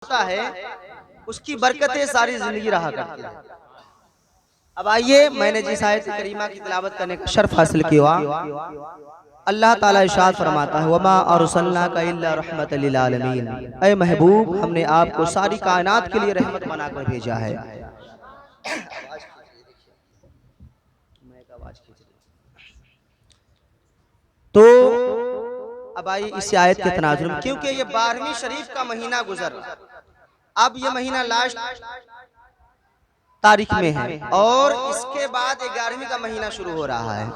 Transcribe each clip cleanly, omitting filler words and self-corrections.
ہوتا ہے اس کی برکتیں ساری زندگی رہا کرتی ہیں۔ اب آئیے، میں نے جس آیت کریمہ کی تلاوت کرنے کا شرف حاصل کیا، اللہ تعالیٰ ارشاد فرماتا ہے وَمَا أَرْسَلْنَاكَ إِلَّا رَحْمَةً لِلْعَالَمِينَ، اے محبوب ہم نے آپ کو ساری کائنات کے لیے رحمت بنا کر بھیجا ہے۔ تو اب آئیے اس آیت کے تناظر میں، کیونکہ یہ 12ویں شریف کا مہینہ گزر، اب یہ مہینہ لاسٹ تاریخ میں ہے اور اس کے بعد 11ویں کا مہینہ شروع ہو رہا ہے۔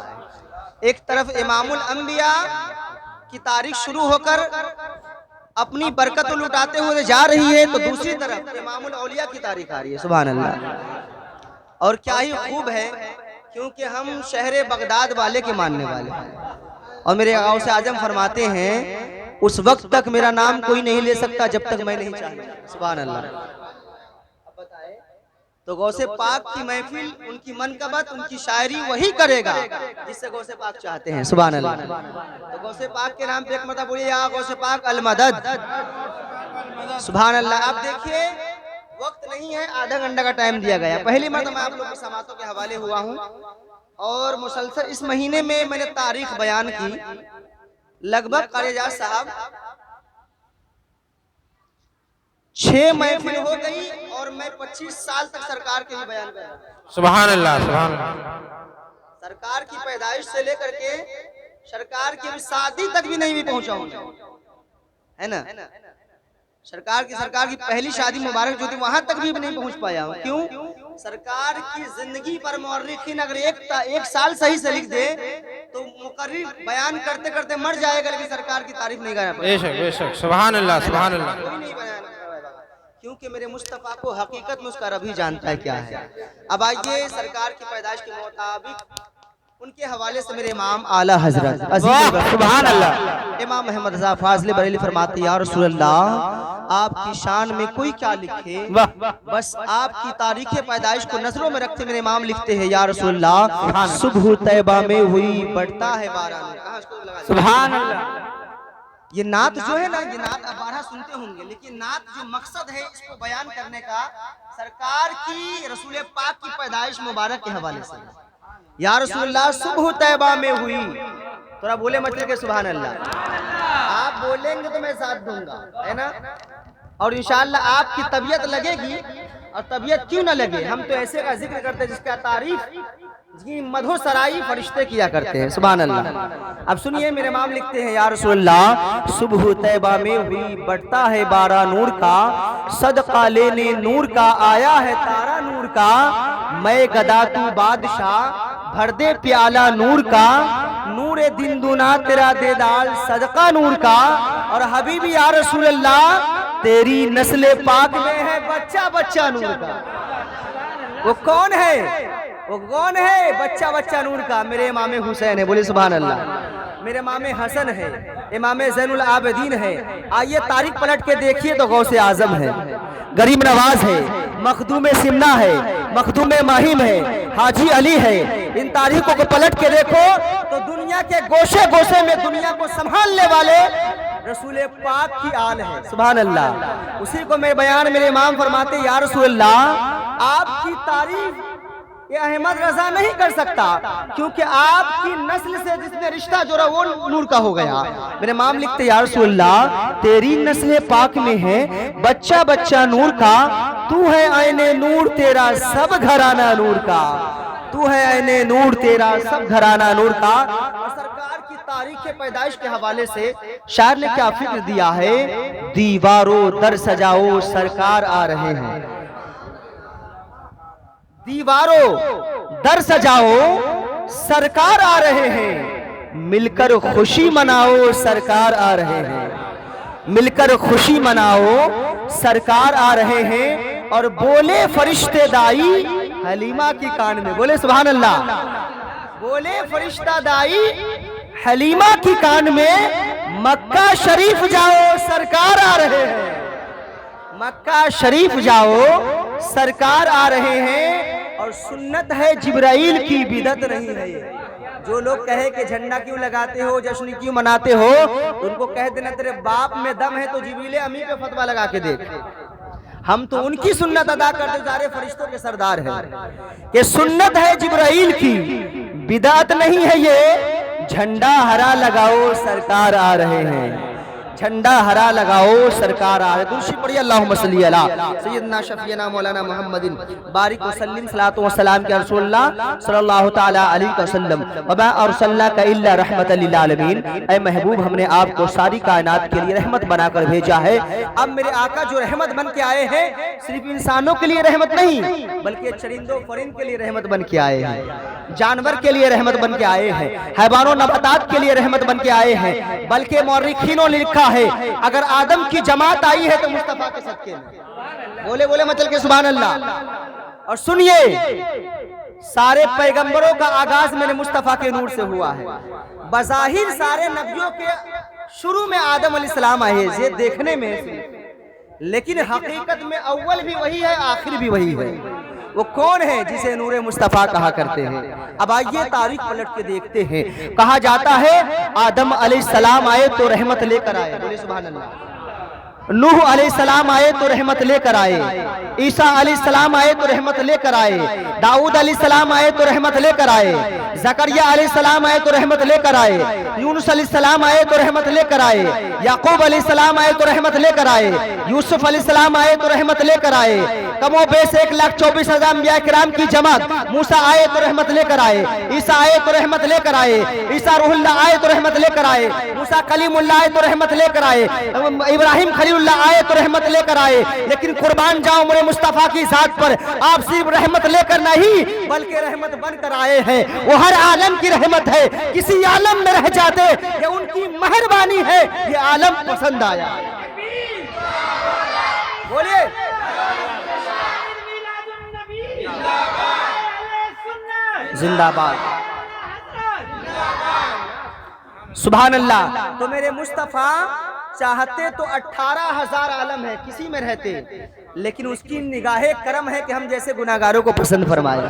ایک طرف امام الانبیاء کی تاریخ شروع ہو کر اپنی برکت لٹاتے ہوئے جا رہی ہے، تو دوسری طرف امام الاولیاء کی تاریخ آ رہی ہے، سبحان اللہ۔ اور کیا ہی خوب ہے، کیونکہ ہم شہر بغداد والے کے ماننے والے ہیں، اور میرے غوث اعظم فرماتے ہیں اس وقت تک میرا نام کوئی نہیں لے سکتا جب تک میں نہیں چاہتا، سبحان اللہ۔ تو غوث پاک کی محفل، ان کی منقبت، ان کی شاعری وہی کرے گا جس سے غوث پاک چاہتے ہیں، سبحان اللہ۔ تو غوث پاک کے نام پہ ایک مرتبہ بولیے یا غوث پاک المدد، سبحان اللہ۔ آپ دیکھیے وقت نہیں ہے، آدھا گھنٹہ کا ٹائم دیا گیا، پہلی مرتبہ میں آپ لوگ کی سماعتوں کے حوالے ہوا ہوں، اور مسلسل اس مہینے میں میں نے تاریخ بیان کی، لگ بھگ قاری اعجاز صاحب 6 محفل ہو گئی، اور میں 25 سال تک سرکار کے بھی بیان کر رہا ہوں، سبحان اللہ سبحان اللہ۔ سرکار کی پیدائش سے لے کر کے سرکار کی شادی تک بھی نہیں بھی پہنچا ہوں، ہے نا؟ سرکار کی پہلی شادی مبارک جو تھی وہاں تک بھی نہیں پہنچ پایا ہوں، کیوں؟ سرکار کی زندگی پر مورخین اگر ایک سال صحیح سے لکھ دے تو مقرر بیان کرتے کرتے مر جائے گا، لیکن سرکار کی تعریف نہیں کرنا پڑے گا، بے شک سبحان اللہ سبحان اللہ۔ کوئی نہیں بیان کرے گا، کیونکہ میرے مصطفیٰ کو حقیقت میں اس کا رب ہی جانتا ہے کیا ہے۔ اب آئیے سرکار کی پیدائش کے مطابق ان کے حوالے سے میرے امام اعلیٰ حضرت سبحان اللہ امام محمد رضا فاضل بریلوی فرماتے ہیں یا رسول اللہ آپ کی شان میں کوئی کیا لکھے، بس آپ کی تاریخ پیدائش کو نظروں میں رکھتے میرے امام لکھتے ہیں یا رسول اللہ صبح طیبہ میں ہوئی بڑھتا ہے باران، سبحان اللہ۔ یہ نعت جو ہے نا، یہ نعت آپ بارہا سنتے ہوں گے، لیکن نعت جو مقصد ہے اس کو بیان کرنے کا سرکار کی رسول پاک کی پیدائش مبارک کے حوالے سے، یا رسول اللہ صبح طیبہ میں ہوئی، تھوڑا بولے مچلے کے سبحان اللہ، آپ بولیں گے تو میں ساتھ دوں گا، ہے نا؟ اور انشاءاللہ آپ کی طبیعت لگے گی، اور طبیعت کیوں نہ لگے، ہم تو ایسے کا ذکر کرتے ہیں جس کا تعریف جس کی مدحو سرائی فرشتے کیا کرتے ہیں، سبحان اللہ۔ اب سنیے میرے امام لکھتے ہیں یا رسول اللہ صبح طیبہ میں ہوئی بڑھتا ہے بارہ نور کا، صدقہ لینے نور کا آیا ہے تارا نور کا، میں گدا تو بادشاہ بھر دے پیالہ نور کا، نور دن دونا تیرا دے دال صدقہ نور کا، اور حبیبی یا رسول اللہ تیری نسل پاک میں ہے بچہ بچہ نور کا۔ وہ کون ہے؟ وہ کون ہے بچہ بچہ نور کا؟ میرے امام حسین ہے، بولے سبحان اللہ۔ میرے امام حسن ہے، امام زین العابدین ہے۔ آئیے تاریخ پلٹ کے دیکھیے تو غوث اعظم ہے، غریب نواز ہے، مخدوم سمنہ ہے، مخدوم ماہم ہے، حاجی علی ہے۔ ان تاریخوں کو پلٹ کے دیکھو تو دنیا کے گوشے گوشے میں دنیا کو سنبھالنے والے رسول پاک کی آل ہے، سبحان اللہ۔ اسی کو میں بیان میرے امام فرماتے یا رسول اللہ آپ کی تعریف یہ احمد رضا نہیں کر سکتا، کیونکہ آپ کی نسل سے جس نے رشتہ جوڑا وہ نور کا ہو گیا۔ میرے امام لکھتے یا رسول اللہ تیری نسل پاک میں ہے بچہ بچہ نور کا، تو ہے عین نور تیرا سب گھرانہ نور کا، تو ہے عین نور تیرا سب گھرانہ نور کا۔ اور سرکار کی تاریخ پیدائش کے حوالے سے شاعر نے کیا فکر دیا ہے، دیواروں در سجاؤ سرکار آ رہے ہیں، دیواروں در سجاؤ سرکار آ رہے ہیں، مل کر خوشی مناؤ سرکار آ رہے ہیں، مل کر خوشی مناؤ سرکار آ رہے ہیں۔ اور بولے فرشتے دائی حلیمہ کی کان میں، بولے سبحان اللہ، بولے فرشتہ دائی حلیمہ کی کان میں مکہ شریف جاؤ سرکار آ رہے ہیں، مکہ شریف جاؤ سرکار آ رہے ہیں۔ اور سنت ہے جبرائیل کی بدعت نہیں ہے۔ جو لوگ کہے کہ جھنڈا کیوں لگاتے ہو، جشن کیوں مناتے ہو، ان کو کہہ دینا تیرے باپ میں دم ہے تو جبریل امی پہ فتوہ لگا کے دیکھ، ہم تو ان کی سنت ادا کرتے سارے فرشتوں کے سردار ہیں کہ سنت ہے جبرائیل کی، بدعت نہیں ہے یہ، جھنڈا ہرا لگاؤ سرکار آ رہے ہیں، جھنڈا ہرا لگاؤ سرکار آ رہے ہیں۔ دوسری پڑھی اللہم صلی علی سیدنا شفیعنا مولانا محمد بارک وسلم صلاۃ و سلام کے رسول اللہ صلی اللہ تعالی علیہ وسلم وما ارسلناک الا رحمت للعالمین۔ اے محبوب ہم نے آپ کو ساری کائنات کے لیے رحمت بنا کر بھیجا ہے۔ اب میرے آقا جو رحمت بن کے آئے ہیں صرف انسانوں کے لیے رحمت نہیں بلکہ چرندوں پرند کے لیے رحمت بن کے آئے ہیں، جانور کے لیے رحمت بن کے آئے ہیں، حیوان و نباتات کے لیے رحمت بن کے آئے ہیں، بلکہ مورخینوں نے لکھا ہے اگر آدم کی جماعت آئی ہے تو مصطفیٰ کے صدقے میں، بولے بولے مچل کے سبحان اللہ۔ اور سنیے سارے پیغمبروں کا آغاز میرے مصطفیٰ کے نور سے ہوا ہے۔ بظاہر سارے نبیوں کے شروع میں آدم علیہ السلام آئے یہ دیکھنے میں، لیکن حقیقت میں اول بھی وہی ہے آخر بھی وہی ہے۔ وہ کون ہے جسے نور مصطفیٰ کہا کرتے ہیں؟ اب آئیے تاریخ پلٹ کے دیکھتے ہیں۔ کہا جاتا ہے آدم علیہ السلام آئے تو رحمت لے کر آئے، بولے سبحان اللہ۔ نوح علیہ السلام آئے تو رحمت لے کر آئے، عیسیٰ علیہ السلام آئے تو رحمت لے کر آئے، داؤد علیہ السلام آئے تو رحمت لے کر آئے، زکریا علیہ السلام آئے تو رحمت لے کر آئے، یونس علیہ السلام آئے تو رحمت لے کر آئے، یعقوب علیہ السلام آئے تو رحمت لے کر آئے، یوسف علیہ السلام آئے تو رحمت لے کر آئے، کم و بیش 1,24,000 انبیاء کرام کی جماعت، موسیٰ آئے تو رحمت لے کر آئے، عیسیٰ آئے تو رحمت لے کر آئے، عیسیٰ روح اللہ آئے تو رحمت لے کر آئے، موسیٰ کلیم اللہ آئے تو رحمت لے کر آئے، ابراہیم خلیل اللہ آئے تو رحمت لے کر آئے۔ لیکن قربان جاؤں میرے مصطفیٰ کی ذات پر، آپ صرف رحمت لے کر نہیں بلکہ رحمت بن کر آئے ہیں۔ وہ ہر عالم کی رحمت ہے، کسی عالم میں رہ جاتے کہ ان کی مہربانی ہے یہ عالم پسند آیا۔ بولیے زندہ باد، سبحان اللہ۔ تو میرے مصطفیٰ چاہتے تو 18,000 عالم ہے کسی میں رہتے، لیکن اس کی نگاہ کرم ہے کہ ہم جیسے گناہگاروں کو پسند فرمائے،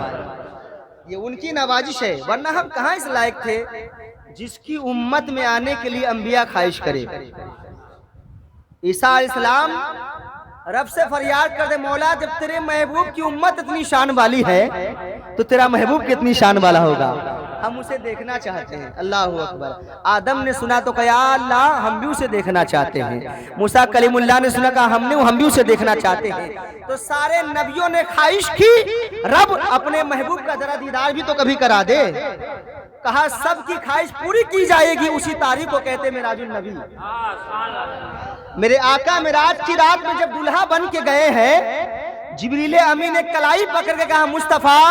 یہ ان کی نوازش ہے، ورنہ ہم کہاں اس لائق تھے جس کی امت میں آنے کے لیے انبیاء خواہش کرے۔ عیسیٰ علیہ السلام رب سے فریاد کر دے مولا جب تیرے محبوب کی امت اتنی شان والی ہے تو تیرا محبوب کتنی شان والا ہوگا، ہم اسے دیکھنا چاہتے ہیں۔ اللہ اکبر۔ آدم نے سنا تو کہا یا اللہ ہم بھی اسے دیکھنا چاہتے ہیں، موسیٰ کلیم اللہ نے سنا کہا ہم بھی اسے دیکھنا چاہتے ہیں۔ تو سارے نبیوں نے خواہش کی رب اپنے محبوب کا ذرا دیدار بھی تو کبھی کرا دے، کہا سب کی خواہش پوری کی جائے گی، اسی تاریخ کو کہتے معراج النبی۔ میرے آقا معراج کی رات میں جب دلہا بن کے گئے ہیں، جبریل امین نے کلائی پکڑ کے کہا مصطفیٰ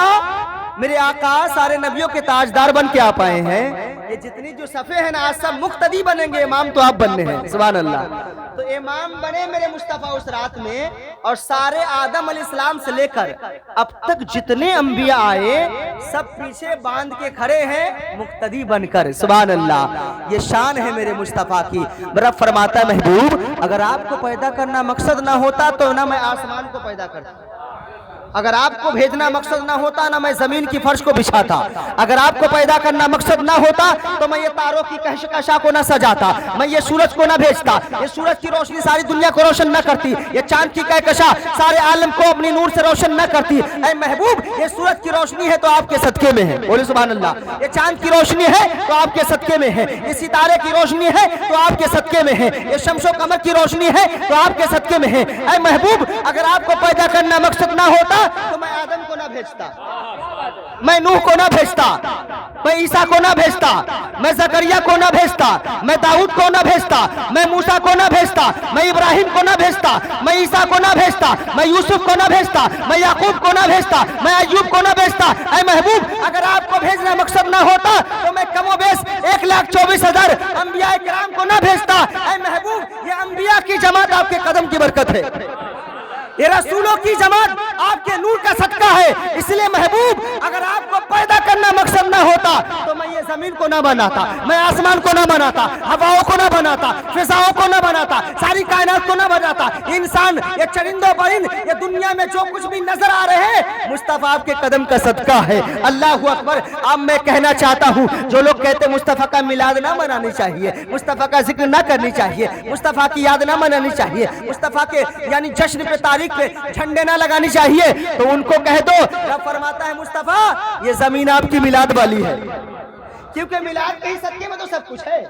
میرے آقا سارے نبیوں کے تاجدار بن کے آپ آئے ہیں، یہ جتنی جو صفحے ہیں نا آج سب مقتدی بنیں گے، امام تو آپ بننے ہیں، سبحان اللہ۔ تو امام بنے میرے مصطفیٰ اس رات میں، اور سارے آدم علیہ السلام سے لے کر اب تک جتنے انبیاء آئے سب پیچھے باندھ کے کھڑے ہیں مقتدی بن کر، سبحان اللہ۔ یہ شان ہے میرے مصطفیٰ کی۔ رب فرماتا ہے محبوب اگر آپ کو پیدا کرنا مقصد نہ ہوتا تو نہ میں آسمان کو پیدا کرتا، اگر آپ کو بھیجنا مقصد نہ ہوتا نہ میں زمین کی فرش کو بچھاتا، اگر آپ کو پیدا کرنا مقصد نہ ہوتا تو میں یہ تاروں کی کہکشاں کو نہ سجاتا، میں یہ سورج کو نہ بھیجتا، یہ سورج کی روشنی ساری دنیا کو روشن نہ کرتی، یہ چاند کی کہکشاں سارے عالم کو اپنی نور سے روشن نہ کرتی۔ اے محبوب یہ سورج کی روشنی ہے تو آپ کے صدقے میں ہے، بولے سبحان اللہ۔ یہ چاند کی روشنی ہے تو آپ کے صدقے میں ہے، یہ ستارے کی روشنی ہے تو آپ کے صدقے میں ہے، یہ شمس و قمر کی روشنی ہے تو آپ کے صدقے میں ہے۔ اے محبوب اگر آپ کو پیدا کرنا مقصد نہ ہوتا تو میں آدم کو نہ بھیجتا، میں نوح کو نہ بھیجتا، میں عیسیٰ کو نہ بھیجتا، میں زکریا کو نہ بھیجتا، میں داؤد کو نہ بھیجتا، میں موسیٰ کو نہ بھیجتا، میں ابراہیم کو نہ بھیجتا، میں عیسیٰ کو نہ بھیجتا، میں یوسف کو نہ بھیجتا، میں یعقوب کو نہ بھیجتا، میں ایوب کو نہ بھیجتا۔ اے محبوب اگر آپ کو بھیجنا مقصد نہ ہوتا تو میں کم و بیش 1,24,000 انبیاء کرام کو نہ بھیجتا۔ اے محبوب یہ انبیاء کی جماعت آپ کے قدم کی برکت ہے، یہ رسولوں کی جماعت آپ کے نور کا صدقہ ہے، اس لیے محبوب اگر آپ کو پیدا کرنا مقصد نہ ہوتا تو میں یہ زمین کو نہ بناتا، میں آسمان کو نہ بناتا، ہواؤں کو نہ بناتا، فضاؤں کو نہ بناتا، ساری کائنات کو نہ بناتا، انسان یہ چرندوں پرند یہ دنیا میں جو کچھ بھی نظر آ رہے ہیں مصطفیٰ آپ کے قدم کا صدقہ ہے۔ اللہ اکبر۔ اب میں کہنا چاہتا ہوں جو لوگ کہتے مصطفیٰ کا میلاد نہ منانی چاہیے، مصطفیٰ کا ذکر نہ کرنی چاہیے، مصطفیٰ کی یاد نہ منانی چاہیے، مصطفیٰ کے یعنی جشن پہ تاریخ तारीख पे झंडे ना लगानी चाहिए तो उनको कह दो। रब फरमाता है मुस्तफा ये जमीन आपकी मिलाद वाली है, क्योंकि मिलाद के ही सदके में तो सब कुछ है।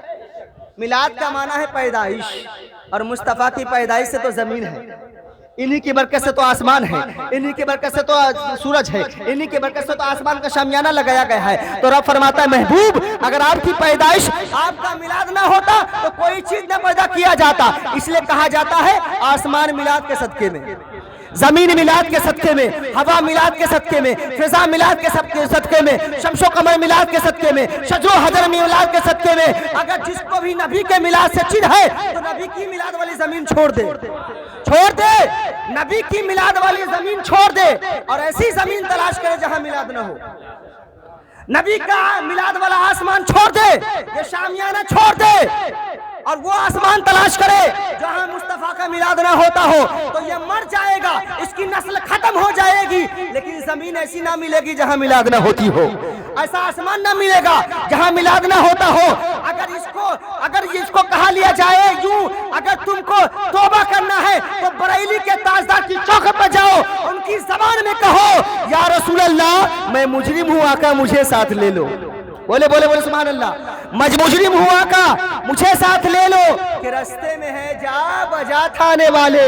मिलाद का माना है पैदाइश, और मुस्तफा की पैदाइश से तो जमीन है, इन्हीं की बरकत से तो आसमान है, इन्हीं की बरकत से तो सूरज है, इन्हीं की बरकत से तो आसमान का शामियाना लगाया गया है। तो रब फरमाता है महबूब अगर आपकी पैदाइश, आपका मिलाद ना होता तो कोई चीज ना पैदा किया जाता। इसलिए कहा जाता है आसमान मिलाद के सदके में, जमीन मिलाद के सदके में, हवा मिलाद के सदके में, फिजा मिलाद के सदके में, शमशो कमर मिलाद के सदके में, शजरो हजर मिलाद के सदके में। अगर जिसको भी नबी के मिलाद से चिढ़ है तो नबी की मिलाद वाली जमीन छोड़ दे, छोड़ दे, नबी की मिलाद वाली जमीन छोड़ दे और ऐसी जमीन तलाश करे जहां मिलाद न हो। नबी का मिलाद वाला आसमान छोड़ दे, ये शामियाना छोड़ दे और वो आसमान तलाश करे जहां मुस्तफा का मिलाद ना होता हो। तो ये मर जाएगा, इसकी नस्ल खत्म हो जाएगी, लेकिन जमीन ऐसी ना मिलेगी जहां मिलाद ना होती हो, ऐसा आसमान ना मिलेगा जहां मिलाद ना होता हो। अगर इसको कहा लिया जाए यूं, अगर तुमको तौबा करना है तो बरेली के ताजदार की चौखट पर जाओ, उनकी जबान में कहो या रसूल अल्लाह मैं मुजरिम हूं, आका मुझे साथ ले लो। बोले बोले बोले सुभान अल्लाह। मुजरिम हुआ का मुझे साथ ले लो कि रास्ते में है जा बजा थाने वाले,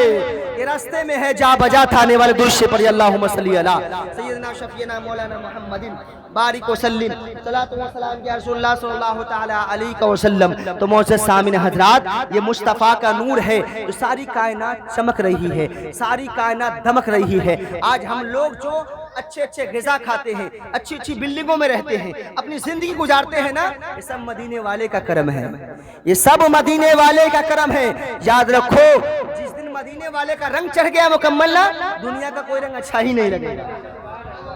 कि रास्ते में है जा बजा थाने वाले। दुरुद पर अल्लाहुम्मा सल्ली अला सय्यदना शफीना मौलाना मुहम्मदिन बारिक वसल्लिम सलातु व सलाम या रसूलुल्लाह सल्लल्लाहु तआला अलैहि वसल्लम। तो मोअज़्ज़ज़ सामिन हज़रात, ये मुस्तफ़ा का नूर है जो सारी कायनात चमक रही है, सारी कायनात दमक रही है। आज हम लोग जो अच्छे अच्छे ग़िज़ा खाते हैं, अच्छी अच्छी बिल्डिंगों में रहते हैं, अपनी जिंदगी गुजारते हैं ना, ये सब मदीने वाले का करम है, ये सब मदीने वाले का करम है। याद रखो जिस दिन मदीने वाले का रंग चढ़ गया मुकम्मल ना, दुनिया का कोई रंग अच्छा ही नहीं लगेगा।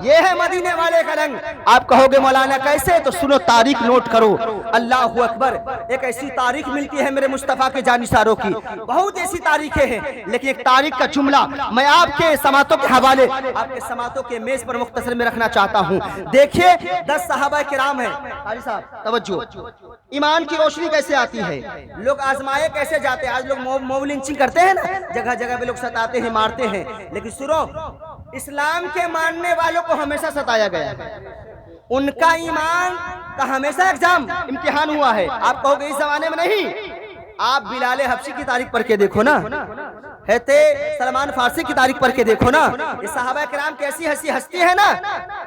ये है मदीने वाले का रंग। आप कहोगे मौलाना कैसे, तो सुनो तारीख नोट करो। अल्लाह अकबर, एक ऐसी तारीख मिलती है मेरे मुस्तफ़ा के जानिसारों की, बहुत ऐसी तारीखें हैं, लेकिन एक तारीख का जुमला मैं आपके समातों के हवाले, आपके समातों के मेज पर मुख्तसर में रखना चाहता हूँ। देखिए 10 सहाबा किराम हैं। कारी साहब तवज्जो, ईमान की रोशनी कैसे आती है, लोग आजमाए कैसे जाते हैं। आज लोग मोब लिंचिंग करते हैं ना, जगह जगह पे लोग सताते हैं, मारते हैं, लेकिन सुनो इस्लाम के मानने वालों को हमेशा सताया गया है, उनका ईमान का हमेशा एग्जाम इम्तिहान हुआ है। आप कहोगे इस जमाने में नहीं, आप बिलाल हबशी की तारीख पढ़ के देखो ना, हैते सलमान फारसी की तारीख पढ़ के देखो ना, ये सहाबा किराम कैसी हस्ती है ना,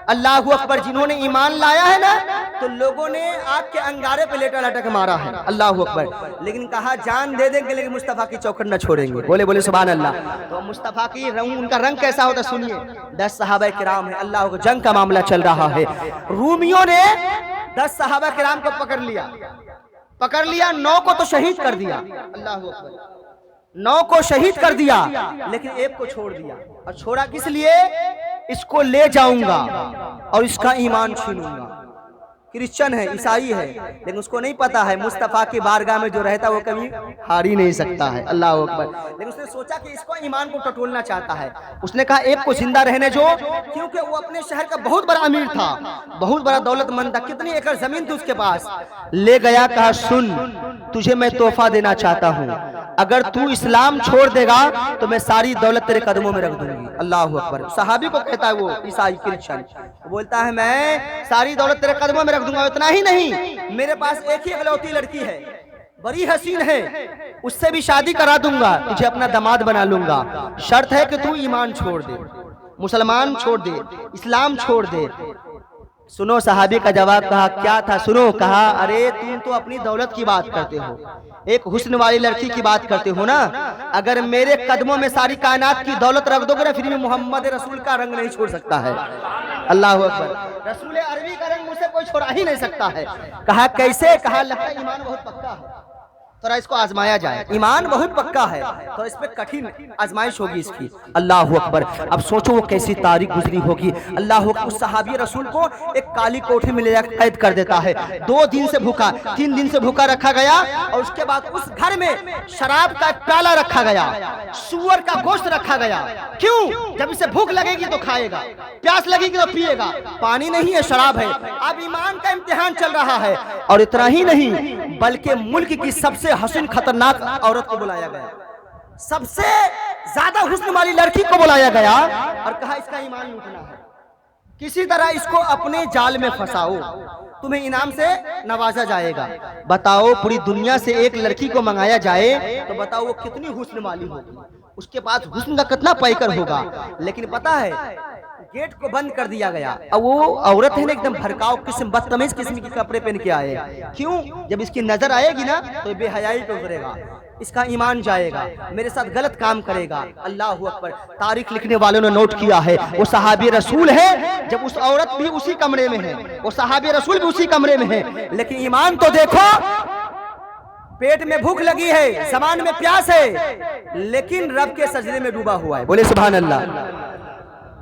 अल्लाह अकबर, जिन्होंने ईमान लाया है ना तो लोगों ने आपके अंगारे पे लेटा लटक मारा है, अल्लाह अकबर, लेकिन कहा जान दे देंगे लेकिन मुस्तफ़ा की चौखट न छोड़ेंगे। बोले बोले सुभान अल्लाह। तो मुस्तफ़ा की रंग, उनका रंग कैसा होता सुनिए। 10 सहाबा किराम है, अल्लाह को जंग का मामला चल रहा है, रूमियों ने 10 सहाबा किराम को पकड़ लिया, 9 को तो शहीद कर दिया, अल्लाह अकबर, 9 को शहीद कर दिया, लेकिन एक को छोड़ दिया। और छोड़ा किस लिए, इसको ले जाऊंगा और इसका ईमान छीनूंगा। क्रिश्चियन है, ईसाई है, लेकिन उसको नहीं पता है मुस्तफ़ा की बारगाह में जो रहता है वो कभी हार ही नहीं सकता है, अल्लाह अकबर। लेकिन उसने सोचा कि इसको ईमान को टटोलना चाहता है, उसने कहा एक को जिंदा रहने जो, क्योंकि वो अपने शहर का बहुत बड़ा अमीर था, बहुत बड़ा दौलतमंद था, कितनी एकड़ जमीन थी उसके पास। ले गया, कहा सुन तुझे मैं तोहफा देना चाहता हूँ, अगर तू इस्लाम छोड़ देगा तो मैं सारी दौलत तेरे कदमों में रख दूंगी, अल्लाह अकबर। सहाबी को कहता है वो ईसाई क्रिश्चियन, बोलता है मैं सारी दौलत तेरे कदमों में रख दूंगा। इतना ही नहीं, मेरे पास एक ही इकलौती लड़की है, बड़ी हसीन है, उससे भी शादी करा दूंगा, तुझे अपना दामाद बना लूंगा, शर्त है कि तू ईमान छोड़ दे, मुसलमान छोड़ दे, इस्लाम छोड़ दे। सुनो सहाबी का जवाब, कहा क्या था सुनो, कहा अरे तुम तो अपनी दौलत की बात करते हो, एक हुस्न वाली लड़की की बात करते हो ना, अगर मेरे कदमों में सारी कायनात की दौलत रख दोगे ना, फिर भी मोहम्मद रसूल का रंग नहीं छोड़ सकता है, अल्लाह अकबर। रसूल अरबी का रंग मुझसे कोई छोड़ा ही नहीं सकता है। कहा कैसे, कहा लगता है ईमान बहुत पक्का है, थोड़ा इसको आजमाया जाए, ईमान बहुत पक्का है, तो इस पे कठिन आजमाइश होगी इसकी, अल्लाह अकबर। अब सोचो वो कैसी तारीख गुजरी होगी, अल्लाह अकबर। उस सहाबी रसूल को एक काली कोठरी में ले जाकर कैद कर देता है, 2 दिन से भूखा, 3 दिन से भूखा रखा गया, और उसके बाद उस घर में शराब का प्याला रखा गया, सूअर का गोश्त रखा गया। क्यों, जब इसे भूख लगेगी तो खाएगा, प्यास लगेगी तो पिएगा, पानी नहीं है शराब है। अब ईमान का इम्तिहान चल रहा है, और इतना ही नहीं बल्कि मुल्क की सबसे हसीन खतरनाक औरत को बुलाया गया, सबसे ज्यादा हुस्न वाली लड़की को बुलाया गया और कहा इसका ईमान लूटना है, किसी तरह इसको अपने जाल में फंसाओ, तुम्हें इनाम से नवाजा जाएगा। बताओ पूरी दुनिया से एक लड़की को मंगाया जाए तो बताओ वो कितनी हुस्न वाली होगी, उसके पास हुस्न का कितना पैकर होगा। लेकिन पता है गेट को बंद कर दिया गया। अब वो औरत है ना एकदम भड़काऊ किस्म, बदतमीज किस्म के कपड़े पहन के आए। क्यों? जब इसकी नजर आएगी ना तो बेहयाई पे उतरेगा, इसका ईमान जाएगा, मेरे साथ गलत काम करेगा। अल्लाह अकबर। तारीख लिखने वालों ने नोट किया है वो सहाबी रसूल है, जब उस औरत भी उसी कमरे में है, वो सहाबी रसूल भी उसी कमरे में है, लेकिन ईमान तो देखो, पेट में भूख लगी है, ज़बान में प्यास है, लेकिन रब के सजदे में डूबा हुआ है। बोले सुभान अल्लाह।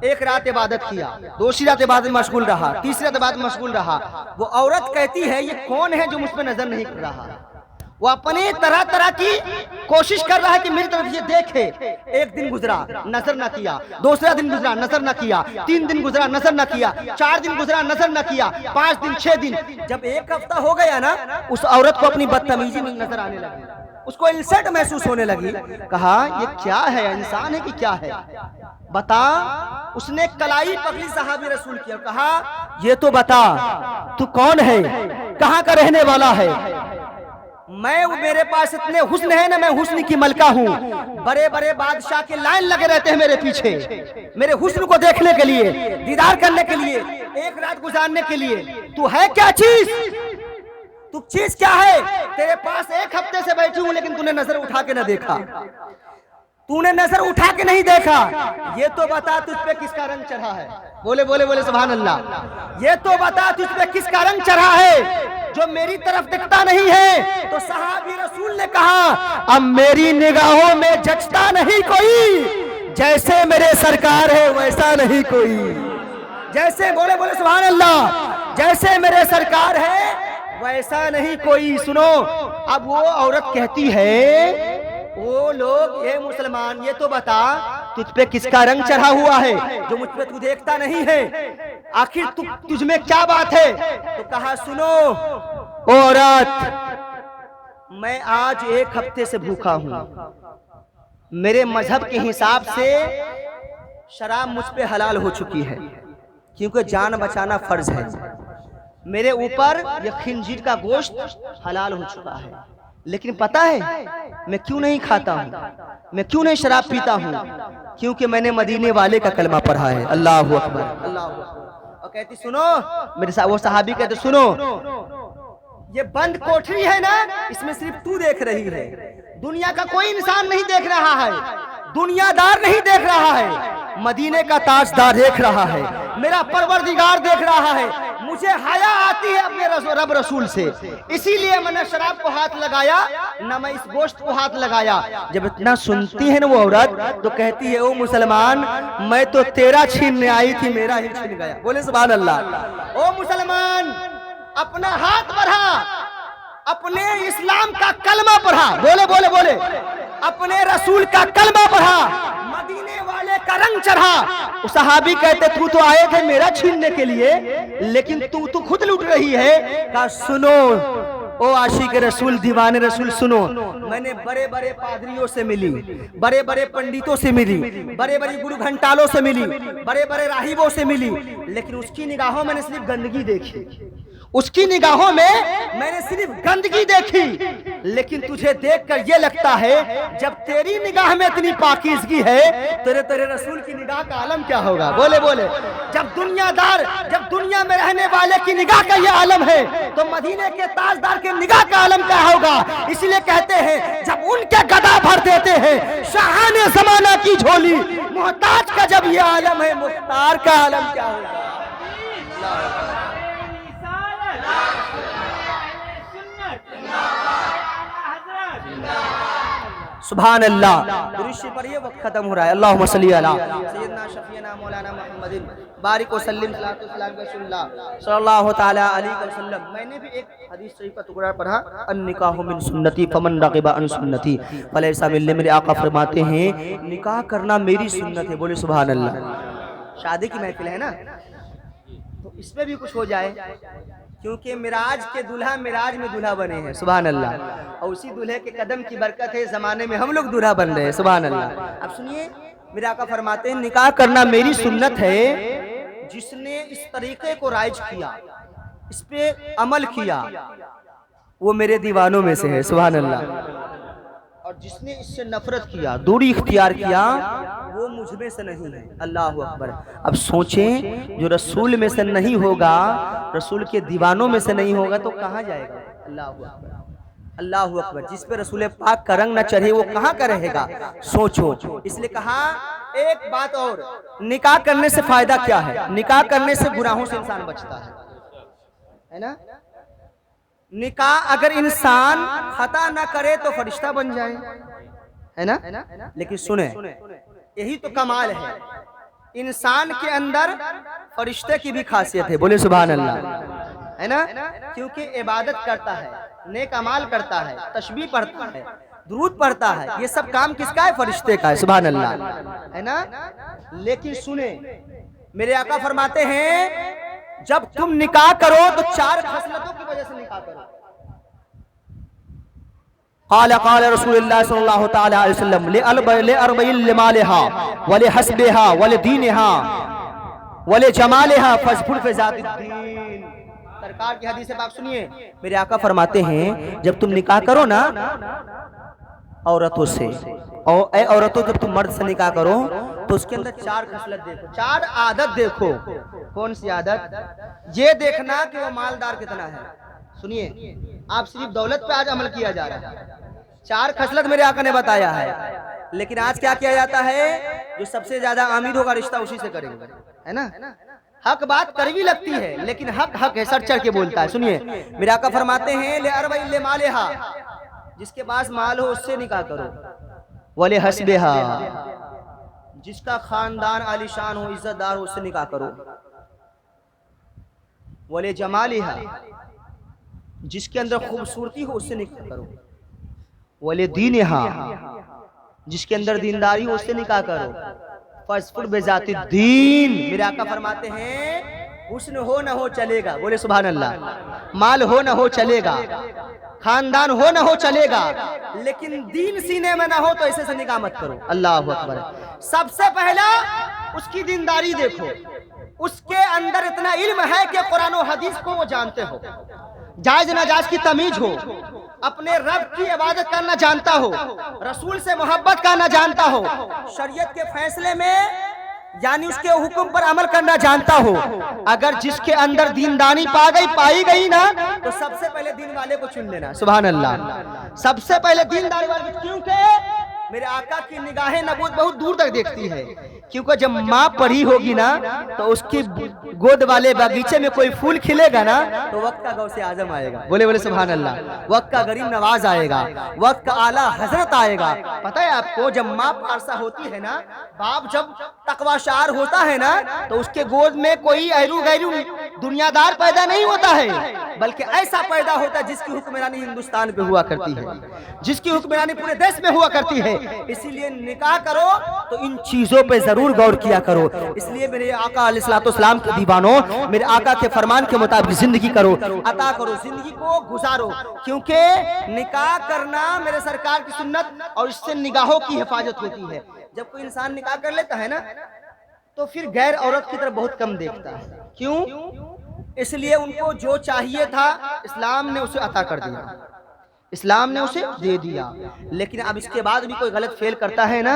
एक रात इबादत किया, दूसरी रात इबादत में मशगूल रहा, तीसरी रात इबादत में मशगूल रहा। वो औरत कहती है ये कौन है जो मुझ पर नजर नहीं कर रहा। वो अपने तरह तरह की कोशिश कर रहा है कि मेरी तरफ ये देखे। एक दिन गुजरा, नजर न किया, दूसरा दिन गुजरा, नजर न किया, 3 दिन गुजरा, नजर न किया, 4 दिन गुजरा, नजर न किया, 5 दिन, 6 दिन, जब एक हफ्ता हो गया ना, उस औरत को अपनी बदतमीजी में नजर आने लगी, उसको इंसल्ट महसूस होने लगी। कहा ये क्या है, इंसान है कि क्या है, बता। उसने कलाई पकड़ी सहाबी रसूल की और कहा ये तो बता तू कौन है, कहाँ का रहने वाला है। मैं मेरे पास इतने हुस्न है ना, मैं हुस्न की मलका हूँ, बड़े बड़े बादशाह के लाइन लगे रहते हैं मेरे पीछे, मेरे हुस्न को देखने के लिए, दीदार करने के लिए, एक रात गुजारने के लिए। तू है क्या चीज, तू चीज क्या है? तेरे पास एक हफ्ते से बैठी हूँ लेकिन तूने नजर उठा के न देखा, तूने नजर उठा के नहीं देखा। ये तो बता तुझ पे किसका रंग चढ़ा है। बोले बोले बोले सुभान अल्लाह। ये तो बता तुझ पे किसका रंग चढ़ा है जो मेरी तरफ दिखता नहीं है। तो सहाबी रसूल ने कहा अब मेरी निगाहों में जचता नहीं कोई, जैसे मेरे सरकार है वैसा नहीं कोई। जैसे बोले बोले सुभान अल्लाह, जैसे मेरे सरकार है वैसा नहीं कोई। सुनो, अब वो औरत कहती है वो लोग, ये मुसलमान ये तो बता तुझ पे किसका रंग चढ़ा हुआ है जो मुझ पे तू देखता नहीं है, आखिर तुझ में क्या बात है। तो कहा सुनो औरत, मैं आज एक हफ्ते से भूखा हूं, मेरे मजहब के हिसाब से शराब मुझ पे हलाल हो चुकी है क्योंकि जान बचाना फर्ज है। मेरे ऊपर यह खिंजीर का गोश्त हलाल हो चुका है, लेकिन पता है मैं क्यों नहीं खाता हूँ, मैं क्यों नहीं शराब पीता हूँ? क्योंकि मैंने मदीने वाले का कलमा पढ़ा है। अल्लाह अकबर, अल्लाह अकबर। और कहती सुनो, मेरे साथ वो सहाबी कहते सुनो, ये बंद कोठरी है ना, इसमें सिर्फ तू देख रही है, दुनिया का कोई इंसान नहीं देख रहा है, दुनियादार नहीं देख रहा है, मदीने का ताजदार देख रहा है, मेरा परवरदिगार देख रहा है। मुझे हया आती है अपने रब रसूल से, इसीलिए मैंने शराब को हाथ लगाया ना मैं इस गोश्त को हाथ लगाया। जब इतना सुनती है ना वो औरत तो कहती है ओ मुसलमान, मैं तो तेरा छीनने आई थी, मेरा ही छीन गया। बोले सुभान अल्लाह। ओ मुसलमान, अपना हाथ बढ़ा, अपने इस्लाम का कलमा पढ़ा। बोले बोले बोले, अपने रसूल का कलमा पढ़ा, मदीने वाले का रंग चढ़ा। सहाबी कहते तू तो आए थे मेरा छीनने के लिए, लेकिन तू खुद लूट रही है। कहा सुनो ओ आशिक रसूल, दीवाने रसूल, सुनो, मैंने बड़े बड़े पादरियों से मिली, बड़े बड़े पंडितों से मिली, बड़े बड़े गुरु घंटालों से मिली, बड़े बड़े राहिबों से मिली, लेकिन उसकी निगाहों में सिर्फ गंदगी देखी, उसकी निगाहों में मैंने सिर्फ गंदगी देखी। लेकिन तुझे देखकर ये लगता है जब तेरी निगाह में इतनी पाकीज़गी है, तेरे रसूल की निगाह का आलम क्या होगा। बोले बोले, जब दुनियादार, जब दुनिया में रहने वाले की निगाह का ये आलम है तो मदीने के ताजदार के निगाह का आलम क्या होगा। इसलिए कहते हैं जब उनके गदा भर देते हैं शाहाने ज़माना की झोली, मोहताज का जब ये आलम है, मुख्तार का आलम क्या होगा। सुभान अल्लाह। दुरूद पर ये वक्त खत्म हो रहा है। अल्लाहुम्मा सल्ली अला सय्यदना शफीना मौलाना मुहम्मदिन बारिक व सल्लिम सल्लल्लाहु तआला अलैहि वसल्लम। मैंने भी एक हदीस शरीफ का टुकड़ा पढ़ा, अन्निकाहु मिन सुन्नती फमन रगिबा अन सुन्नती फलैसा मिन्नी। मेरे आका फरमाते हैं निकाह करना मेरी सुन्नत है। बोले सुभान अल्लाह। शादी की महफिल है ना, तो इसमें भी कुछ हो जाए کیونکہ معراج کے دلہا معراج میں دلہا بنے ہیں، سبحان اللہ، اور اسی دلہے کے قدم کی برکت ہے زمانے میں ہم لوگ دلہا بن رہے ہیں، سبحان اللہ۔ اب سنیے، میرے آقا فرماتے ہیں نکاح کرنا میری سنت ہے، جس نے اس طریقے کو رائج کیا، اس پہ عمل کیا، وہ میرے دیوانوں میں سے ہے، سبحان اللہ، اور جس نے اس سے نفرت کیا، دوری اختیار کیا، وہ مجھ میں سے نہیں ہے، اللہ اکبر۔ اب سوچیں، جو رسول میں سے نہیں ہوگا، رسول کے دیوانوں میں سے نہیں ہوگا، تو کہاں جائے گا؟ اللہ اکبر، اللہ اکبر۔ جس پہ رسول پاک کا رنگ نہ چڑھے وہ کہاں کا رہے گا؟ سوچو۔ اس لیے کہا ایک بات اور، نکاح کرنے سے فائدہ کیا ہے؟ نکاح کرنے سے گناہوں سے انسان بچتا ہے نا؟ نکاح اگر انسان خطا نہ کرے تو فرشتہ بن جائے، ہے نا؟ لیکن سنیں، یہی تو کمال ہے، انسان کے اندر فرشتے کی بھی خاصیت ہے، بولے سبحان اللہ، ہے نا؟ کیونکہ عبادت کرتا ہے، نیک اعمال کرتا ہے، تسبیح پڑھتا ہے، درود پڑھتا ہے، یہ سب کام کس کا ہے؟ فرشتے کا ہے، سبحان اللہ، ہے نا؟ لیکن سنیں، میرے آقا فرماتے ہیں جب تم نکاح کرو تو 4 خصلتوں کی وجہ سے نکاح کرو۔ قال رسول اللہ صلی اللہ تعالی علیہ وسلم لأربع لمالها ولحسبها ولدینها ولجمالها فاظفر بذات الدین۔ سرکار کی حدیث پاک سنیے، میرے آقا فرماتے ہیں جب تم نکاح کرو نا عورتوں سے، اور اے عورتوں جب تم مرد سے نکاح کرو تو اس کے اندر 4 خصلت دیکھو، 4 عادت دیکھو۔ کون سی عادت؟ یہ دیکھنا کہ وہ مالدار کتنا ہے۔ سنیے، آپ صرف دولت پہ آج عمل کیا جا رہا ہے، 4 خصلت میرے آقا نے بتایا ہے، لیکن آج کیا کیا جاتا ہے؟ جو سب سے زیادہ امیر ہوگا رشتہ اسی سے کریں گے، ہے نا؟ حق بات کڑوی لگتی ہے لیکن حق ہے، سر چڑھ کے بولتا ہے۔ سنیے، میرے آقا فرماتے ہیں لأربع لمالها، جس کے پاس مال ہو اس سے نکاح کرو، ولحسبها، جس کا خاندان عالیشان ہو، عزت دار ہو، اس سے نکاح کرو، ولجمالها، جس کے اندر خوبصورتی ہو اس سے نکاح کرو، ولدینها، جس کے اندر دینداری ہو اس سے نکاح کرو، فاظفر بذات الدین۔ میرے آقا فرماتے ہیں حسن ہو نہ ہو چلے گا، بولے سبحان اللہ، مال ہو نہ ہو چلے گا، خاندان ہو نہ ہو چلے گا، لیکن دین سینے میں نہ ہو تو ایسے سے نکاح مت کرو، اللہ اکبر۔ سب سے پہلا اس کی دینداری دیکھو، اس کے اندر اتنا علم ہے کہ قرآن و حدیث کو وہ جانتے ہو، جائز ناجائز کی تمیز ہو، اپنے رب کی عبادت کرنا جانتا ہو، رسول سے محبت کرنا جانتا ہو، شریعت کے فیصلے میں یعنی اس کے حکم پر عمل کرنا جانتا ہو۔ اگر جس کے اندر دینداری پائی گئی نا تو سب سے پہلے دین والے کو چن لینا، سبحان اللہ، سب سے پہلے دیندار والے، کیونکہ میرے آقا کی نگاہ نبوت بہت دور تک دیکھتی ہے، کیونکہ جب ماں پڑھی ہوگی نا تو اس کی گود والے باغیچے میں کوئی پھول کھلے گا نا تو وقت کا غوث اعظم آئے گا، بولے سبحان اللہ، وقت کا غریب نواز آئے گا، وقت کا اعلیٰ حضرت آئے گا۔ پتہ ہے آپ کو، جب ماں پارسا ہوتی ہے نا، باپ جب تقوی شعار ہوتا ہے نا تو اس کے گود میں کوئی ایرو غیرو دنیا دار پیدا نہیں ہوتا ہے، بلکہ ایسا پیدا ہوتا ہے جس کی حکمرانی ہندوستان پہ ہوا کرتی ہے، جس کی حکمرانی پورے دیش میں ہوا کرتی ہے۔ اسی لیے نکاح کرو تو ان چیزوں پہ ضرور غور کیا کرو۔ اس لیے میرے آقا علیہ الصلوۃ والسلام کے دیوانوں، میرے آقا کے فرمان کے مطابق زندگی کرو، عطا کرو، زندگی کو گزارو، کیونکہ نکاح کرنا میرے سرکار کی سنت، اور اس سے نگاہوں کی حفاظت ہوتی ہے۔ جب کوئی انسان نکاح کر لیتا ہے نا تو پھر غیر عورت کی طرف بہت کم دیکھتا ہے، کیوں؟ اس لیے ان کو جو چاہیے تھا اسلام نے اسے عطا کر دیا، اسلام نے اسے دے دیا، لیکن اب اس کے بعد بھی کوئی غلط فعل کرتا ہے نا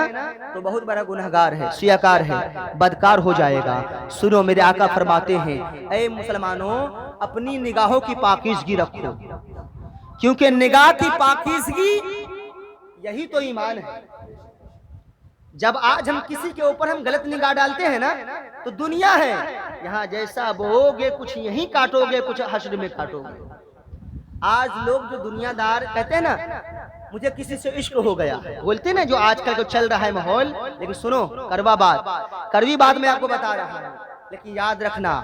تو بہت بڑا گنہگار ہے، سیاکار ہے، بدکار ہو جائے گا۔ سنو، میرے آقا فرماتے ہیں اے مسلمانوں، اپنی نگاہوں کی پاکیزگی رکھو، کیونکہ نگاہ کی پاکیزگی یہی تو ایمان ہے۔ جب آج ہم کسی کے اوپر ہم غلط نگاہ ڈالتے ہیں نا تو دنیا ہے، یہاں جیسا بو گے کچھ یہیں کاٹو گے، کچھ حشر میں کاٹو گے۔ آج لوگ جو دنیا دار کہتے ہیں نا مجھے کسی سے عشق ہو گیا، بولتے ہیں نا، جو آج کل جو چل رہا ہے ماحول، لیکن سنو، کڑوی بات میں آپ کو بتا رہا ہوں، لیکن یاد رکھنا،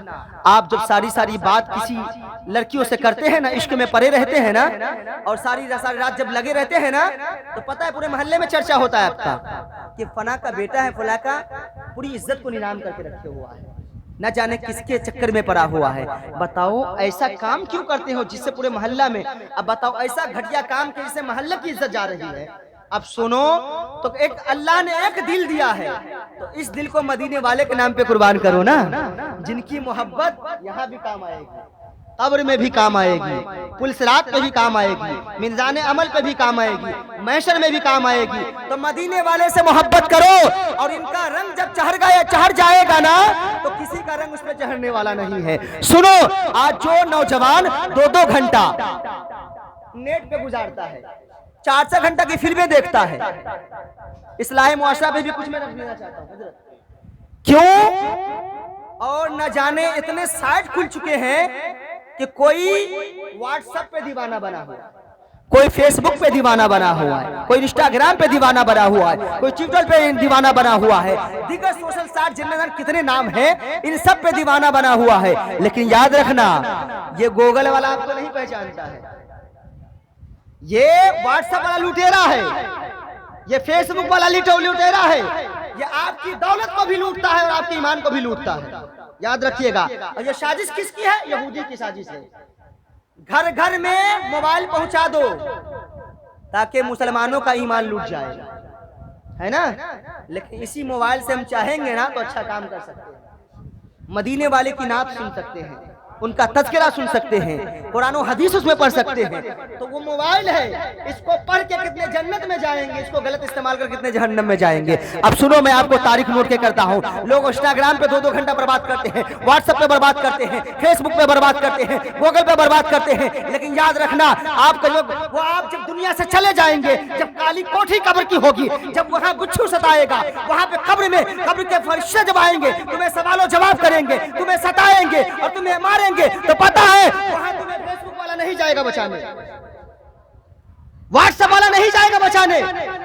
آپ جب ساری بات کسی لڑکیوں سے کرتے ہیں نا، عشق میں پڑے رہتے ہیں نا، اور ساری رات جب لگے رہتے ہیں نا تو پتہ ہے پورے محلے میں چرچا ہوتا ہے آپ کا کہ فلاں کا بیٹا ہے، فلاں کا پوری عزت کو نیلام کر کے رکھے ہوا ہے، न जाने किसके चक्कर में पड़ा हुआ है। बताओ ऐसा काम क्यों करते हो जिससे पूरे मोहल्ला में, अब बताओ ऐसा घटिया काम के जिससे मोहल्ले की इज्जत जा रही है। अब सुनो, तो एक अल्लाह ने एक दिल दिया है, तो इस दिल को मदीने वाले के नाम पे कुर्बान करो ना, जिनकी मोहब्बत यहाँ भी काम आएगी, कब्र में भी काम आएगी, पुलसरात पे भी काम आएगी, मीज़ान अमल पे भी काम आएगी, महशर में भी काम आएगी। तो मदीने वाले से मोहब्बत करो, और इनका रंग जब चढ़ जाएगा ना, तो किसी का रंग उस पर चढ़ने वाला नहीं है। सुनो, आज जो नौजवान 2-2 घंटा नेट पे गुजारता है, 4-4 घंटा की फिल्में देखता है, इस्लाही मुआशरा पे भी कुछ मैं रख देना चाहता हूँ। क्यों? और न जाने इतने साइट खुल चुके हैं कि कोई व्हाट्सएप पे दीवाना बना हुआ है, कोई फेसबुक पे दीवाना बना हुआ है, कोई इंस्टाग्राम पे दीवाना बना हुआ है, कोई ट्विटर पे दीवाना बना हुआ है, दीगर सोशल साइट जिनमें कितने नाम हैं, इन सब पे दीवाना बना हुआ है। लेकिन याद रखना, ये गूगल वाला आपको नहीं पहचानता है, ये व्हाट्सएप वाला लुटेरा है, ये फेसबुक वाला लुटेरा है, ये आपकी दौलत को भी लूटता है और आपके ईमान को भी लूटता है, याद रखिएगा। और ये साजिश किसकी है? यहूदी की साजिश है। घर घर में मोबाइल पहुंचा दो ताकि मुसलमानों का ईमान लूट जाए, है ना। लेकिन इसी मोबाइल से हम चाहेंगे ना तो अच्छा काम कर सकते हैं, मदीने वाले की नात सुन सकते हैं, उनका तज़किरा सुन सकते हैं, कुरान और हदीस उसमें पढ़ सकते हैं। तो वो मोबाइल है, इसको पढ़ के कितने जन्नत में जाएंगे, इसको गलत इस्तेमाल कर कितने जहन्नम में जाएंगे। अब सुनो, मैं आपको तारीख नोट के करता हूँ। लोग इंस्टाग्राम पे 2-2 घंटा बर्बाद करते हैं, व्हाट्सएप पे बर्बाद करते हैं, फेसबुक पे बर्बाद करते हैं, गूगल पे बर्बाद करते हैं। लेकिन याद रखना, आपका वो आप जब दुनिया से चले जाएंगे, जब काली कोठी कब्र की होगी, जब वहाँ गुच्छू सताएगा, वहाँ पे कब्र के फरिश्ते जब आएंगे, तुम्हें सवालों जवाब करेंगे, तुम्हें सताएंगे और तुम्हें मारेंगे, तो पता है वहां तुम्हें फेसबुक वाला नहीं जाएगा बचाने, व्हाट्सएप वाला नहीं जाएगा बचाने,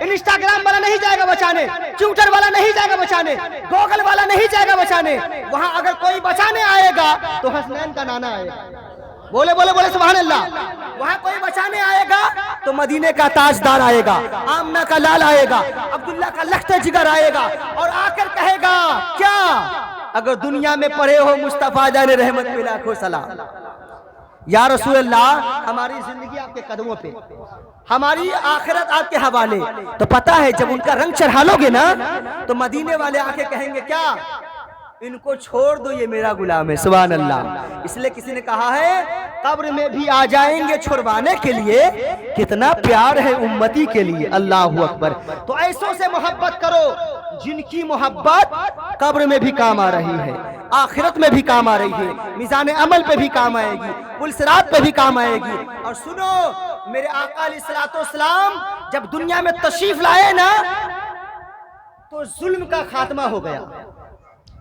इंस्टाग्राम वाला नहीं जाएगा बचाने, ट्विटर वाला नहीं जाएगा बचाने, गूगल वाला नहीं जाएगा बचाने। वहां अगर कोई बचाने आएगा तो हसनैन का नाना आएगा, बोले बोले बोले सुभान अल्लाह। वहां कोई बचाने आएगा तो मदीने का ताजदार आएगा, आमना का लाल आएगा, अब्दुल्ला का लख्ते जिगर आएगा, और आकर कहेगा क्या, अगर दुनिया में पढ़े हो मुस्तफा जाने रहमत पे लाखों सलाम, या रसूल अल्लाह, हमारी जिंदगी आपके कदमों पे, हमारी आखिरत आपके हवाले। तो पता है जब उनका रंग चढ़ा लोगे ना, तो मदीने वाले आके कहेंगे क्या, इनको छोड़ दो, ये मेरा गुलाम है। सुभान अल्लाह। इसलिए किसी ने कहा है, कब्र में भी आ जाएंगे छुड़वाने के लिए, कितना प्यार है उम्मती के लिए। अल्लाह अकबर। तो ऐसों से मोहब्बत करो जिनकी मोहब्बत कब्र में भी काम आ रही है, आखिरत में भी काम आ रही है, मीज़ान अमल पे भी काम आएगी, पुलसरात पे भी काम आएगी। और सुनो, मेरे आका अलैहिस्सलाम जब दुनिया में तशरीफ लाए ना, तो जुल्म का खात्मा हो गया।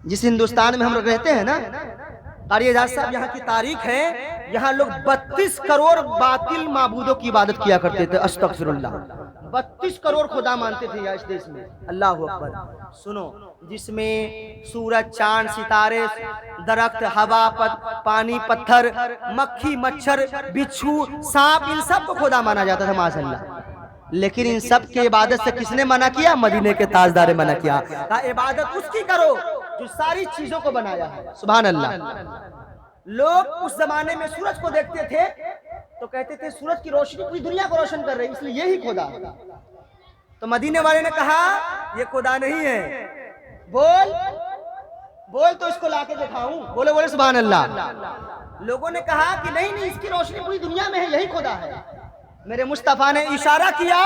जिस हिंदुस्तान में हम लोग रहते हैं ना, कारी एजाज साहब, यहाँ की तारीख है, यहाँ लोग 32 करोड़ बातिल माबूदों की इबादत किया करते थे। अस्तगफिरुल्लाह, 32 करोड़ खुदा मानते थे इस देश में। अल्लाह अकबर। सुनो, जिसमें सूरज, चांद, सितारे, दरख्त, हवा, पानी, पत्थर, मक्खी, मच्छर, बिच्छू, सांप, इन सब को खुदा माना जाता था माशाअल्लाह। लेकिन इन सब की इबादत से किसने मना किया? मदीने के ताजदार ने मना किया। कहा इबादत उसकी करो जो सारी चीजों को बनाया है। सुभान अल्लाह। लोग उस जमाने में सूरज को देखते थे तो कहते थे सूरज की रोशनी पूरी दुनिया को रोशन कर रही है, इसलिए यही खुदा है। तो मदीने वाले ने कहा ये खुदा नहीं है, बोल बोल तो इसको लाके दिखाऊं। बोले बोले सुभान अल्लाह। लोगों ने कहा कि नहीं नहीं, इसकी रोशनी पूरी दुनिया में है, यही खुदा है। मेरे मुस्तफा ने इशारा किया,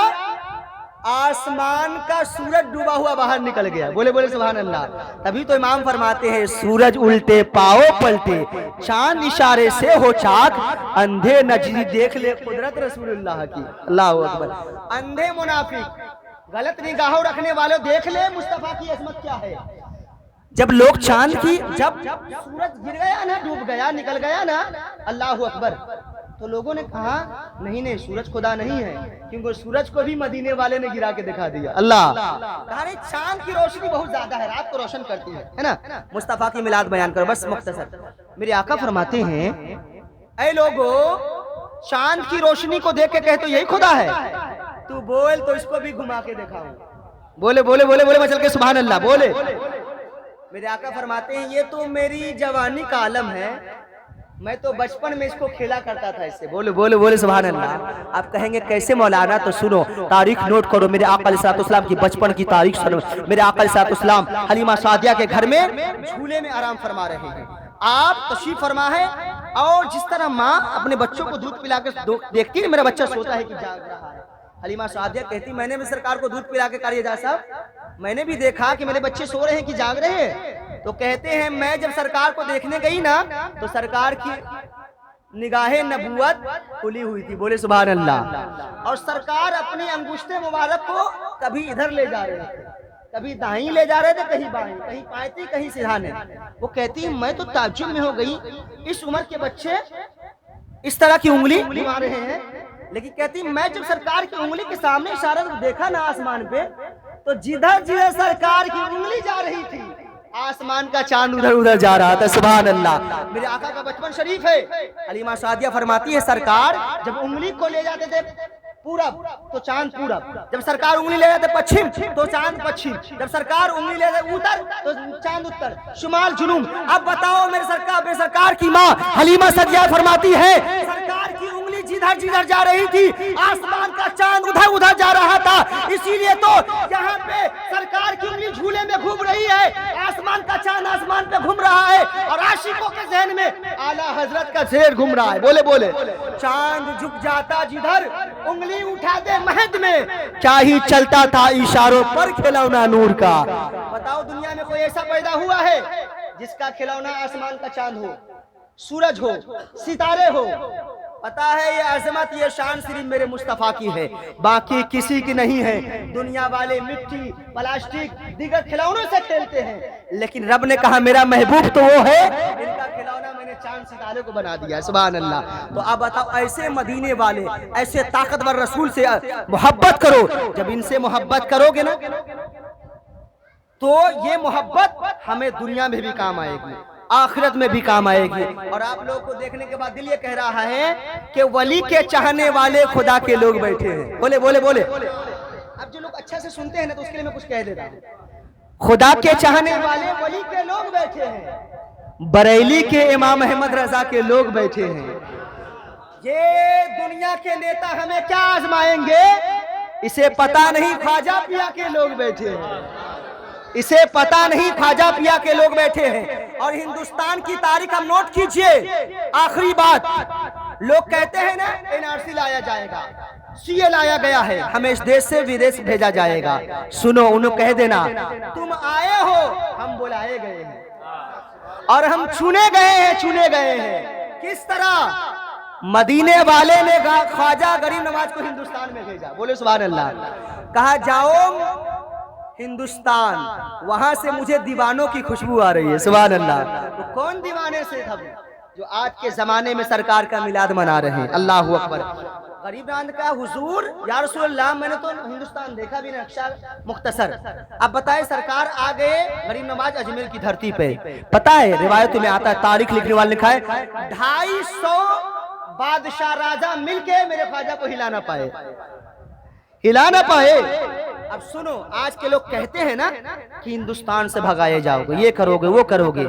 आसमान का सूरज डूबा हुआ बाहर निकल गया। बोले बोले सुभान अल्लाह। तभी तो इमाम फरमाते हैं, सूरज उल्टे पाओ पलटे, चांद इशारे से हो चाक, अंधे नजरी देख ले कुदरत रसूलुल्लाह की। अल्लाह अकबर। अंधे मुनाफिक, गलत निगाहों रखने वाले, देख ले मुस्तफा की अजमत क्या है। जब लोग चांद की, जब सूरज गिर गया ना, डूब गया, निकल गया ना, अल्लाह अकबर, तो लोगों ने कहा नहीं नहीं, सूरज खुदा नहीं है, क्योंकि सूरज को भी मदीने वाले ने गिरा के दिखा दिया। अल्लाह। कहा नहीं, चांद की रोशनी बहुत ज्यादा है, रात को रोशन करती है ना। मुस्तफा की मिलाद बयान करो बस मुख्तसर। मेरे आका फरमाते हैं, ऐ लोगो, चांद की रोशनी को देख के कहे तो यही खुदा है, तू बोल तो इसको भी घुमा के दिखाऊं। बोले बोले बोले बोले मचल के सुभान अल्लाह। बोले मेरे आका फरमाते हैं ये तो मेरी जवानी का आलम है, मैं तो बचपन में इसको खेला करता था इससे। बोले बोले बोले सुभान अल्लाह। आप कहेंगे कैसे मौलाना, तो सुनो, तारीख नोट करो। मेरे आका अलैहिस्सलाम की बचपन की तारीख सुनो। मेरे आका अलैहिस्सलाम हलीमा सादिया के घर में झूले में आराम फरमा रहे हैं, आप तशरीफ फरमा है। और जिस तरह माँ अपने बच्चों को दूध पिला के देखती है मेरा बच्चा सोता है कि जाग रहा है, हलीमा सादिया कहती मैंने भी सरकार को दूध पिला के कारियजा साहब मैंने भी देखा कि मेरे बच्चे सो रहे हैं कि जाग रहे हैं। तो कहते हैं मैं जब सरकार को देखने गई ना तो सरकार की निगाहे नबूवत खुली हुई थी। बोले सुभान अल्लाह। और सरकार अपनी अंगुष्ठे मुबारक को कभी इधर ले जा रहे थे, कभी दाई ले जा रहे थे, कहीं बाएं, कहीं पायती कहीं सिरहाने। वो कहती है मैं तो ताज्जुब में हो गई, इस उम्र के बच्चे इस तरह की उंगली घुमा रहे हैं। लेकिन कहती मैं जब सरकार की उंगली के सामने इशारा देखा ना आसमान पे, तो जिधर जिधर सरकार की उंगली जा रही थी आसमान का चांद उधर उधर जा रहा था। सुभान अल्लाह। मेरे आका का बचपन शरीफ है। हलीमा सादिया फरमाती है सरकार जब उंगली को ले जाते थे पूरब तो चांद पूरब, जब सरकार उंगली ले जाते पश्चिम तो चांद पश्चिम, जब सरकार उंगली ले जाते उत्तर तो चांद उत्तर, शुमाल जुनूब। अब बताओ मेरे सरकार की माँ हलीमा सादिया फरमाती है सरकार की उंगली जिधर जिधर जा रही थी आसमान का चांद उधर उधर जा रहा था। इसीलिए तो यहाँ पे सरकार की उंगली झूले में घूम रही है, आसमान का चांद आसमान पे घूम रहा है और आशिकों के ज़हन में आला हजरत का शेर घूम रहा है। बोले बोले चांद झुक जाता जिधर उंगली उठा दे महद में, क्या ही चलता था इशारों पर खिलौना नूर का। बताओ दुनिया में कोई ऐसा पैदा हुआ है जिसका खिलौना आसमान का चांद हो, सूरज हो, सितारे हो। पता है ये अजमत ये शान सिर्फ मेरे मुस्तफा की है, बाकी किसी की नहीं है। दुनिया वाले मिट्टी प्लास्टिक दीगर खिलौनों से खेलते हैं, लेकिन रब ने कहा मेरा महबूब तो वो है इनका खिलौना मैंने चांद सितारे को बना दिया। सुभान अल्लाह। तो अब बताओ ऐसे मदीने वाले ऐसे ताकतवर रसूल से मोहब्बत करो। जब इनसे मोहब्बत करोगे ना तो ये मोहब्बत हमें दुनिया में भी काम आएगी, आखिरत में भी काम आएगी। और आप लोगों को देखने के बाद दिल ये कह रहा है कि वली के चाहने वाले खुदा के लोग बैठे हैं। बोले बोले बोले। अब जो लोग अच्छा से सुनते हैं ना तो उसके लिए मैं कुछ कह देता हूं। खुदा के चाहने वाले वली के लोग बैठे हैं, बरेली के इमाम अहमद रजा के लोग बैठे हैं। ये दुनिया के नेता हमें क्या आजमाएंगे इसे पता नहीं, ख्वाजा पिया के लोग बैठे हैं, इसे पता नहीं, ख्वाजा पिया के लोग बैठे हैं। और हिंदुस्तान की तारीख हम नोट कीजिए। आखिरी बात, लोग कहते हैं ना एनआरसी लाया जाएगा, सीए लाया गया है, हमें इस देश से विदेश भेजा जाएगा। सुनो उन्हें कह देना तुम आए हो, हम बुलाए गए हैं और हम चुने गए हैं। किस तरह मदीने वाले ने ख्वाजा गरीब नवाज को हिंदुस्तान में भेजा। बोले सुभान अल्लाह। कहा जाओ हिंदुस्तान, वहां से मुझे दीवानों की खुशबू आ रही है। सुभान अल्लाह। तो कौन दीवाने से था जो आज के जमाने में सरकार का मिलाद मना रहे हैं। अल्लाह अकबर। गरीब नवाज का हुजूर या रसूल अल्लाह, मैंने तो हिंदुस्तान देखा भी नक्शा मुख्तसर। अब बताए सरकार आ गए गरीब नवाज अजमेर की धरती पे। पता है रिवायत में आता है, तारीख लिखने वाले लिखा है 250 बादशाह राजा मिलके मेरे ख्वाजा को हिला ना पाए। अब सुनो, आज के लोग कहते हैं ना कि हिंदुस्तान से भगाए जाओगे, ये करोगे वो करोगे।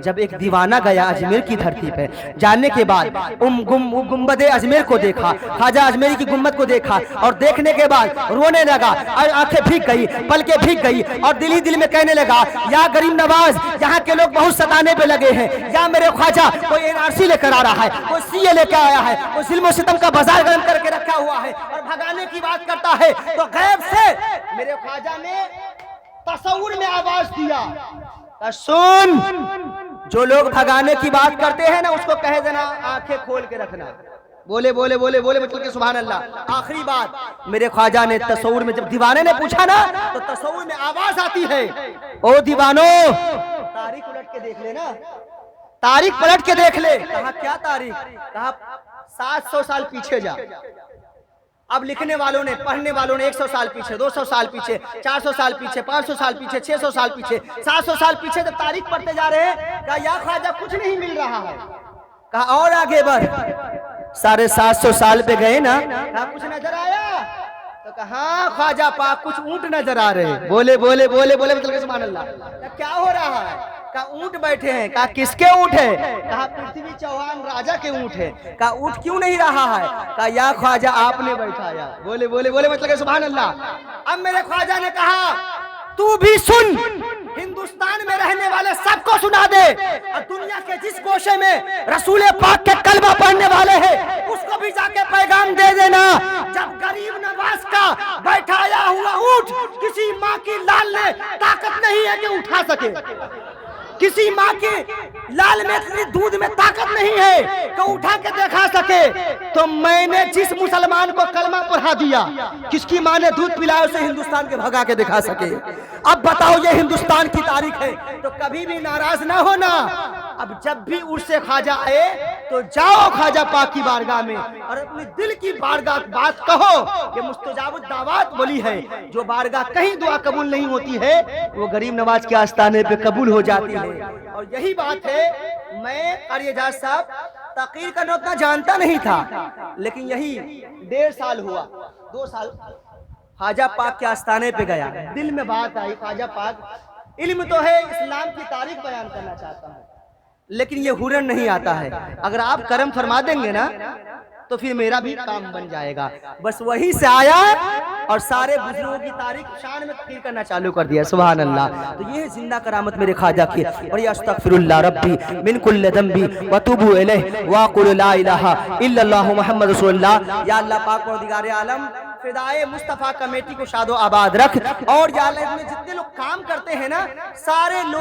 जब एक दीवाना गया अजमेर की धरती पे, जानने के बाद गुम्बद अजमेर को देखा, ख्वाजा अजमेरी की गुम्बद को देखा और देखने के बाद रोने लगा, आंखें भीग गई, पलकें भीग गई और दिल ही दिल में कहने लगा या गरीब नवाज यहाँ के लोग बहुत सताने पे लगे हैं, या मेरे ख्वाजा कोई एनआरसी लेकर आ रहा है, कोई सीए लेकर आया है, कोई जुल्म सितम का बाजार गर्म करके रखा हुआ है और भगाने की बात करता है। तो गैब से मेरे ख्वाजा ने तसव्वुर में आवाज दिया, सुन, जो लोग भगाने की बात करते हैं ना उसको कह देना आंखें खोल के रखना। बोले बोले बोले बोले बचल के सुभान अल्लाह। आखिरी बात, मेरे ख्वाजा ने तसव्वुर में, जब दीवाने ने पूछा ना तो तसव्वुर में आवाज आती है, ओ दीवानो तारीख उलट के देख ले ना, तारीख पलट के देख ले। कहा क्या तारीख? कहा 700 साल पीछे जा। अब लिखने वालों ने, पढ़ने वालों ने 100 साल पीछे, 200 साल पीछे, 400 साल पीछे, 500 साल पीछे, 600 साल पीछे, 700 साल पीछे जब तारीख पढ़ते जा रहे हैं, कहा या ख्वाजा कुछ नहीं मिल रहा है। कहा और आगे बढ़, 750 साल पे गए ना, कहा कुछ नजर आया? تو کہا خواجہ پاک کچھ اونٹ نظر آ رہے ہیں. بولے بولے بولے بولے مطلب سبحان اللہ. کیا ہو رہا ہے؟ کہا اونٹ بیٹھے ہیں. کہا کس کے اونٹ ہے؟ کہا پرتھوی چوہان راجا کے اونٹ ہے. کہا اونٹ کیوں نہیں رہا ہے؟ کہا یا خواجہ آپ نے بیٹھایا. بولے بولے بولے مطلب سبحان اللہ. اب میرے خواجہ نے کہا تو بھی سن, ہندوستان میں رہنے والے سب کو سنا دے, اور دنیا کے جس گوشے میں رسول پاک کے کلمہ پڑھنے والے ہیں اس کو بھی جا کے پیغام دے دینا, جب غریب نواز کا بیٹھایا ہوا اونٹ کسی ماں کی لال نے طاقت نہیں ہے کہ اٹھا سکے, کسی ماں کی لال میں اتنی دودھ میں طاقت نہیں ہے کہ اٹھا کے دکھا سکے, تو میں نے جس مسلمان کو کلمہ پڑھا دیا کس کی ماں نے دودھ پلایا اسے ہندوستان کے بھگا کے دکھا سکے. اب بتاؤ یہ ہندوستان کی تاریخ ہے, تو کبھی بھی ناراض نہ ہونا. اب جب بھی اس سے خواجہ آئے تو جاؤ خواجہ پاک کی بارگاہ میں اور اپنی دل کی بارگاہ بات کہو. یہ مستجاب الدعوات بولی ہے, جو بارگاہ کہیں دعا قبول نہیں ہوتی ہے وہ غریب نواز کے آستانے پہ قبول ہو جاتی ہے. اور یہی بات ہے, میں قاری اعجاز صاحب تقریر کرنا اتنا جانتا نہیں تھا, لیکن یہی 1.5 سال ہوا, 2 سال خواجہ پاک کے آستانے پہ گیا, دل میں بات آئی خواجہ پاک علم تو ہے, اسلام کی تاریخ بیان کرنا چاہتا ہوں, لیکن یہ ہنر نہیں آتا ہے. اگر آپ کرم فرما دیں گے نا تو پھر میرا بھی کام بن جائے گا. بس وہیں سے آیا اور سارے بزرگوں کی تاریخ شان میں تقریر کرنا چالو کر دیا. سبحان اللہ. تو یہ زندہ کرامت میرے خواجہ کی. اور یہ استغفر اللہ ربی من کل ذنبی وتوبوا الیہ واقول لا الہ الا اللہ محمد رسول اللہ. یا اللہ پاک پروردگار عالم فدائے مصطفیٰ کمیٹی کو شاد و آباد رکھ, اور یا اللہ اس میں جتنے لوگ کام کرتے ہیں نا سارے لوگ